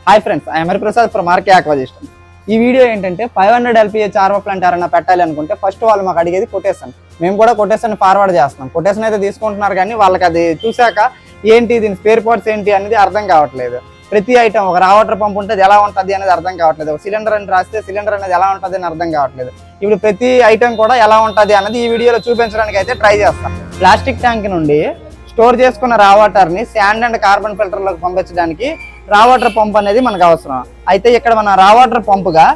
Hi friends, I'm Hariprasad from RK aqua system. ఈ video ఏంటంటే 500 LPH చార్వా plant ఎవరైనా పెట్టాలి అనుకుంటే ఫస్ట్ వాళ్ళు మాకు అడిగేది కొటేషన్. మేము కూడా కొటేషన్ ఫార్వర్డ్ చేస్తున్నాం. కొటేషన్ అయితే తీసుకుంటున్నారు కానీ వాళ్ళకి అది చూశాక ఏంటి దీని స్పేర్ పార్ట్స్ ఏంటి అనేది అర్థం కావట్లేదు. ప్రతి ఐటమ్ ఒక రా వాటర్ పంప్ ఉంటుంది ఎలా ఉంటుంది అనేది అర్థం కావట్లేదు. ఒక సిలిండర్ అని రాస్తే సిలిండర్ అనేది ఎలా ఉంటుంది అని అర్థం కావట్లేదు. ఇప్పుడు ప్రతి ఐటమ్ కూడా ఎలా ఉంటుంది అన్నది ఈ వీడియోలో చూపించడానికి అయితే ట్రై చేస్తాం. ప్లాస్టిక్ ట్యాంక్ నుండి స్టోర్ చేసుకున్న రా వాటర్ని శాండ్ అండ్ కార్బన్ ఫిల్టర్లోకి పంపించడానికి రా వాటర్ పంప్ అనేది మనకు అవసరం. అయితే ఇక్కడ మన రా వాటర్ పంపుగా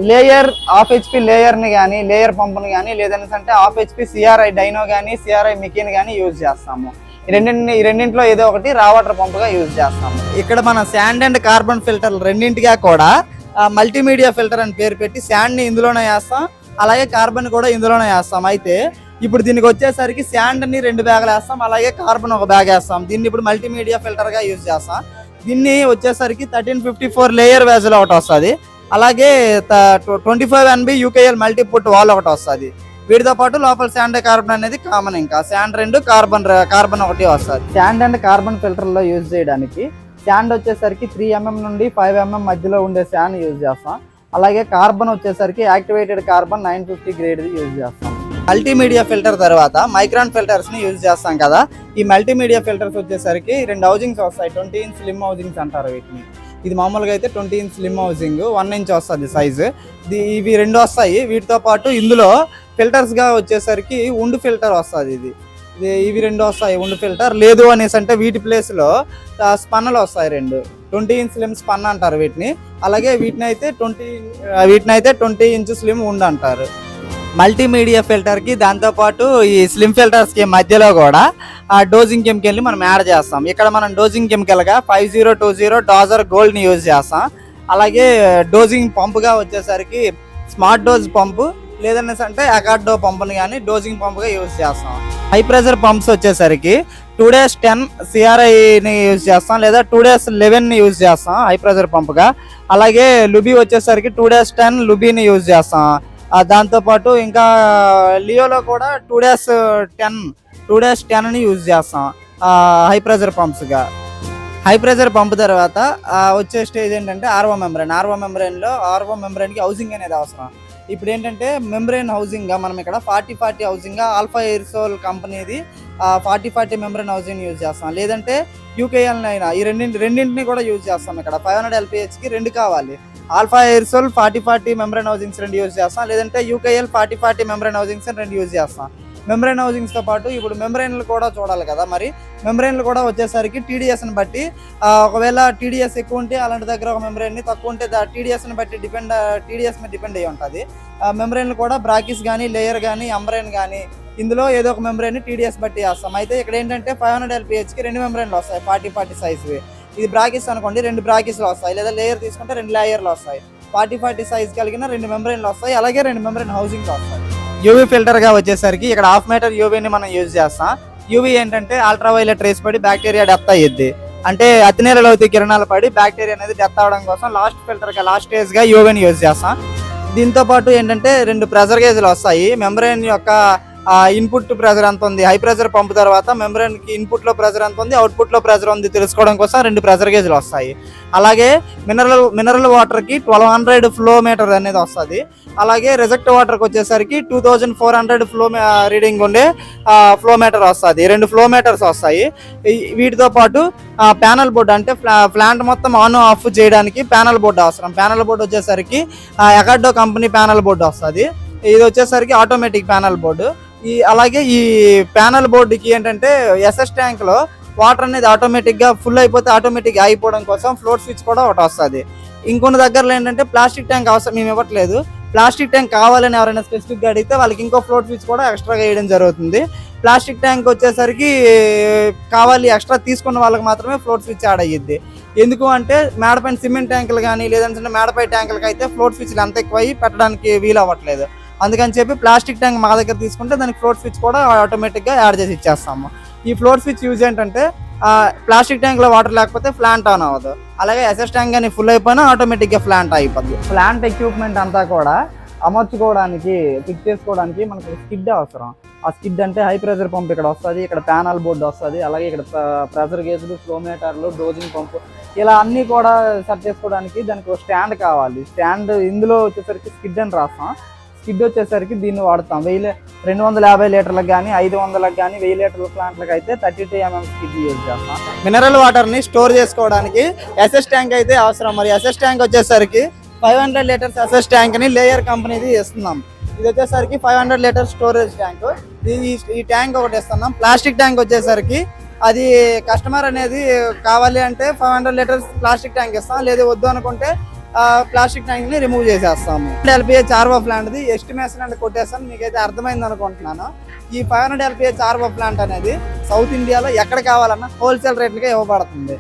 లేయర్ హాఫ్ హెచ్పి లేయర్ని కానీ లేయర్ పంపుని కానీ లేదంటే హాఫ్ హెచ్పి సిఆర్ఐ డైనో కానీ సిఆర్ఐ మికిన్ కానీ యూజ్ చేస్తాము. ఈ రెండింటిలో ఏదో ఒకటి రా వాటర్ పంపుగా యూజ్ చేస్తాము. ఇక్కడ మన శాండ్ అండ్ కార్బన్ ఫిల్టర్ రెండింటిగా కూడా మల్టీమీడియా ఫిల్టర్ అని పేరు పెట్టి శాండ్ని ఇందులోనే వేస్తాం, అలాగే కార్బన్ కూడా ఇందులోనే వేస్తాం. అయితే ఇప్పుడు దీనికి వచ్చేసరికి శాండ్ని 2 బ్యాగులు వేస్తాం, అలాగే కార్బన్ ఒక బ్యాగ్ వేస్తాం. దీన్ని ఇప్పుడు మల్టీమీడియా ఫిల్టర్గా యూజ్ చేస్తాం. దీన్ని వచ్చేసరికి 1354 లేయర్ వేజల్ ఒకటి వస్తుంది, అలాగే 25 NB UKL మల్టీపుట్ వాల్ ఒకటి వస్తుంది. వీటితో పాటు లోపల శాండ్ కార్బన్ అనేది కామన్. ఇంకా శాండ్ 2 కార్బన్ ఒకటి వస్తుంది. శాండ్ అండ్ కార్బన్ ఫిల్టర్లో యూజ్ చేయడానికి శాండ్ వచ్చేసరికి 3 mm నుండి 5 mm మధ్యలో ఉండే శాండ్ యూజ్ చేస్తాం, అలాగే కార్బన్ వచ్చేసరికి యాక్టివేటెడ్ కార్బన్ 950 గ్రేడ్ యూజ్ చేస్తాం. మల్టీమీడియా ఫిల్టర్ తర్వాత మైక్రాన్ ఫిల్టర్స్ ని యూజ్ చేస్తాం కదా. ఈ మల్టీమీడియా ఫిల్టర్స్ వచ్చేసరికి 2 హౌజింగ్స్ వస్తాయి. 20 ఇంచ్ స్లిమ్ హౌజింగ్స్ అంటారు వీటిని. ఇది మామూలుగా అయితే 20 ఇంచ్ స్లిమ్ హౌజింగ్ 1 ఇంచ్ వస్తుంది సైజు. ఇవి 2 వస్తాయి. వీటితో పాటు ఇందులో ఫిల్టర్స్ గా వచ్చేసరికి ఉండు ఫిల్టర్ వస్తుంది. ఇవి 2 వస్తాయి ఉండు ఫిల్టర్. లేదు అనేసి అంటే వీటి ప్లేస్ లో స్పన్నలు వస్తాయి 2. 20 ఇంచ్ స్లిమ్ స్పన్ అంటారు వీటిని. అలాగే వీటిని అయితే 20 ఇంచ్ స్లిమ్ ఉండు అంటారు. మల్టీమీడియా ఫిల్టర్కి దాంతోపాటు ఈ స్లిమ్ ఫిల్టర్స్కి మధ్యలో కూడా డోజింగ్ కెమికల్ని మనం యాడ్ చేస్తాం. ఇక్కడ మనం డోజింగ్ కెమికల్గా 5020 డాజర్ గోల్డ్ని యూజ్ చేస్తాం. అలాగే డోజింగ్ పంపుగా వచ్చేసరికి స్మార్ట్ డోజ్ పంపు లేదనేసి అకార్డో పంపుని కానీ డోజింగ్ పంపుగా యూజ్ చేస్తాం. హై ప్రెషర్ పంప్స్ వచ్చేసరికి 2-10 CRIని యూజ్ చేస్తాం, లేదా 2-11ని యూజ్ చేస్తాం హై ప్రెషర్ పంపుగా. అలాగే లుబీ వచ్చేసరికి 2-10 లుబీని యూజ్ చేస్తాం. దాంతోపాటు ఇంకా లియోలో కూడా 2-10ని యూజ్ చేస్తాం హై ప్రెషర్ పంప్స్గా. హై ప్రెషర్ పంప్ తర్వాత వచ్చే స్టేజ్ ఏంటంటే ఆర్ఓ మెంబ్రెయిన్కి హౌసింగ్ అనేది అవసరం. ఇప్పుడు ఏంటంటే మెంబ్రెయిన్ హౌసింగ్గా మనం ఇక్కడ 4040 హౌసింగ్గా ఆల్ఫా ఎయిర్సోల్ కంపెనీది 4040 మెంబ్రెయిన్ హౌసింగ్ యూజ్ చేస్తాం, లేదంటే UKL అయినా ఈ రెండింటిని కూడా యూజ్ చేస్తాం. ఇక్కడ 500 LPHకి 2 కావాలి. ఆల్ఫా ఎయిర్సోల్ 4040 మెంబ్రెయిన్ హౌసింగ్స్ 2 యూజ్ చేస్తాం, లేదంటే UKL 4040 మెంబ్రెయిన్ హౌసింగ్స్ 2 యూజ్ చేస్తాం. మెంబ్రెయిన్ హౌసింగ్స్తో పాటు ఇప్పుడు మెంబ్రెయిన్లు కూడా చూడాలి కదా. మరి మెంబ్రెయిన్లు కూడా వచ్చేసరికి TDSని బట్టి ఒకవేళ TDS ఎక్కువ ఉంటే అలాంటి దగ్గర ఒక మెంబ్రెయిన్ని, తక్కువ ఉంటే TDSని బట్టి TDS మీద డిపెండ్ అయ్యి ఉంటుంది. మెంబ్రెయిన్లు కూడా బ్రాకిస్ కానీ లేయర్ కానీ అంబ్రెయిన్ కానీ ఇందులో ఏదో ఒక మెంబ్రెయిన్ని TDS బట్టి వేస్తాం. అయితే ఇక్కడ ఏంటంటే 500 LPHకి 2 మెంబ్రెయిన్లు వస్తాయి 4040 సైజువి. ఇది బ్రాకిస్ అనుకోండి 2 బ్రాకిస్లు వస్తాయి, లేదా లేయర్ తీసుకుంటే 2 లేయర్లు వస్తాయి. 4040 సైజ్ కలిగిన 2 మెంబ్రెయిన్లు వస్తాయి, అలాగే 2 మెంబ్రెయిన్ హౌసింగ్లు వస్తాయి. యూవీ ఫిల్టర్గా వచ్చేసరికి ఇక్కడ 1/2 మీటర్ యూవీని మనం యూజ్ చేస్తాం. యూవీ ఏంటంటే అల్ట్రావైలెట్ రేస్ పడి బ్యాక్టీరియా డెత్ అయ్యిద్ది. అంటే అతినీల లోతు కిరణాలు పడి బ్యాక్టీరియా అనేది డెత్ అవడం కోసం లాస్ట్ స్టేజ్గా యూవీని యూజ్ చేస్తాం. దీంతో పాటు ఏంటంటే 2 ప్రెషర్ గేజ్లు వస్తాయి. మెంబ్రెయిన్ యొక్క ఇన్పుట్ ప్రెషర్ ఎంత ఉంది, హై ప్రెషర్ పంపు తర్వాత మెంబ్రెయిన్కి ఇన్పుట్లో ప్రెషర్ ఎంత ఉంది, అవుట్పుట్లో ప్రెషర్ ఉంది తెలుసుకోవడం కోసం 2 ప్రెషర్ గేజ్లు వస్తాయి. అలాగే మినరల్ వాటర్కి 1200 ఫ్లో మీటర్ అనేది వస్తుంది. అలాగే రిజెక్ట్ వాటర్కి వచ్చేసరికి 2400 ఫ్లో రీడింగ్ ఉండే ఫ్లో మీటర్ వస్తుంది. 2 ఫ్లో మీటర్స్ వస్తాయి. వీటితో పాటు ప్యానల్ బోర్డు అంటే ప్లాంట్ మొత్తం ఆన్ ఆఫ్ చేయడానికి ప్యానల్ బోర్డు అవసరం. ప్యానల్ బోర్డు వచ్చేసరికి అకార్డో కంపెనీ ప్యానల్ బోర్డు వస్తుంది. ఇది వచ్చేసరికి ఆటోమేటిక్ ప్యానల్ బోర్డు. అలాగే ఈ ప్యానల్ బోర్డుకి ఏంటంటే SS ట్యాంక్లో వాటర్ అనేది ఆటోమేటిక్గా ఫుల్ అయిపోతే ఆటోమేటిక్గా అయిపోవడం కోసం ఫ్లోట్ స్విచ్ కూడా ఒకటి వస్తుంది. ఇంకొన్ని దగ్గరలో ఏంటంటే ప్లాస్టిక్ ట్యాంక్ అవసరం మేము ఇవ్వట్లేదు. ప్లాస్టిక్ ట్యాంక్ కావాలని ఎవరైనా స్పెసిఫిక్గా అడిగితే వాళ్ళకి ఇంకో ఫ్లోట్ స్విచ్ కూడా ఎక్స్ట్రాగా వేయడం జరుగుతుంది. ప్లాస్టిక్ ట్యాంక్ వచ్చేసరికి కావాలి ఎక్స్ట్రా తీసుకున్న వాళ్ళకి మాత్రమే ఫ్లోట్ స్విచ్ యాడ్ అయ్యిద్ది. ఎందుకు అంటే మేడపైన సిమెంట్ ట్యాంకులు కానీ లేదంటే మేడపై ట్యాంకులకి అయితే ఫ్లోట్ స్విచ్లు అంత ఎక్కువ పెట్టడానికి వీలు అవ్వట్లేదు. అందుకని చెప్పి ప్లాస్టిక్ ట్యాంక్ మా దగ్గర తీసుకుంటే దానికి ఫ్లోట్ స్విచ్ కూడా ఆటోమేటిక్గా యాడ్ చేసి ఇచ్చేస్తాము. ఈ ఫ్లోట్ స్విచ్ యూజ్ ఏంటంటే ప్లాస్టిక్ ట్యాంక్లో వాటర్ లేకపోతే ప్లాంట్ ఆన్ అవ్వదు, అలాగే SS ట్యాంక్ కానీ ఫుల్ అయిపోయినా ఆటోమేటిక్గా ప్లాంట్ అయిపోద్ది. ప్లాంట్ ఎక్విప్మెంట్ అంతా కూడా అమర్చుకోవడానికి ఫిక్స్ చేసుకోవడానికి మనకు స్కిడ్ అవసరం. ఆ స్కిడ్ అంటే హై ప్రెషర్ పంప్ ఇక్కడ వస్తుంది, ఇక్కడ ప్యానల్ బోర్డు వస్తుంది, అలాగే ఇక్కడ ప్రెషర్ గేజ్లు, ఫ్లోమీటర్లు, డోజింగ్ పంపు, ఇలా అన్నీ కూడా సెట్ చేసుకోవడానికి దానికి ఒక స్టాండ్ కావాలి. స్టాండ్ ఇందులో వచ్చేసరికి స్కిడ్ అని రాస్తాం. స్కిడ్ వచ్చేసరికి దీన్ని వాడతాం 250 లీటర్లకు కానీ 500లకు కానీ 1000 లీటర్ల ప్లాంట్లకు అయితే 32 mm స్కిడ్ యూజ్ చేస్తాం. మినరల్ వాటర్ని స్టోర్ చేసుకోవడానికి ఎస్ఎస్ ట్యాంక్ అయితే అవసరం. మరి ఎస్ఎస్ ట్యాంక్ వచ్చేసరికి 500 లీటర్స్ ఎస్ఎస్ ట్యాంక్ని లేయర్ కంపెనీది ఇస్తున్నాం. ఇది వచ్చేసరికి 500 లీటర్స్ స్టోరేజ్ ట్యాంక్. ఈ ట్యాంక్ ఒకటి ఇస్తున్నాం. ప్లాస్టిక్ ట్యాంక్ వచ్చేసరికి అది కస్టమర్ అనేది కావాలి అంటే 500 లీటర్స్ ప్లాస్టిక్ ట్యాంక్ ఇస్తాం, లేదు వద్దు అనుకుంటే ప్లాస్టిక్ ట్యాంక్ ని రిమూవ్ చేసేస్తాము. LPH RO ప్లాంట్ది ఎస్టిమేషన్ అంటే కొట్టేస్తాను, మీకైతే అర్థమైంది అనుకుంటున్నాను. ఈ 500 LPH RO ప్లాంట్ అనేది సౌత్ ఇండియాలో ఎక్కడ కావాలన్నా హోల్సేల్ రేట్లకే ఇవ్వబడుతుంది.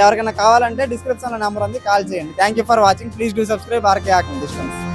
ఎవరికైనా కావాలంటే డిస్క్రిప్షన్లో నెంబర్ ఉంది, కాల్ చేయండి. Thank you for watching. Please do subscribe RK Aqua Systems.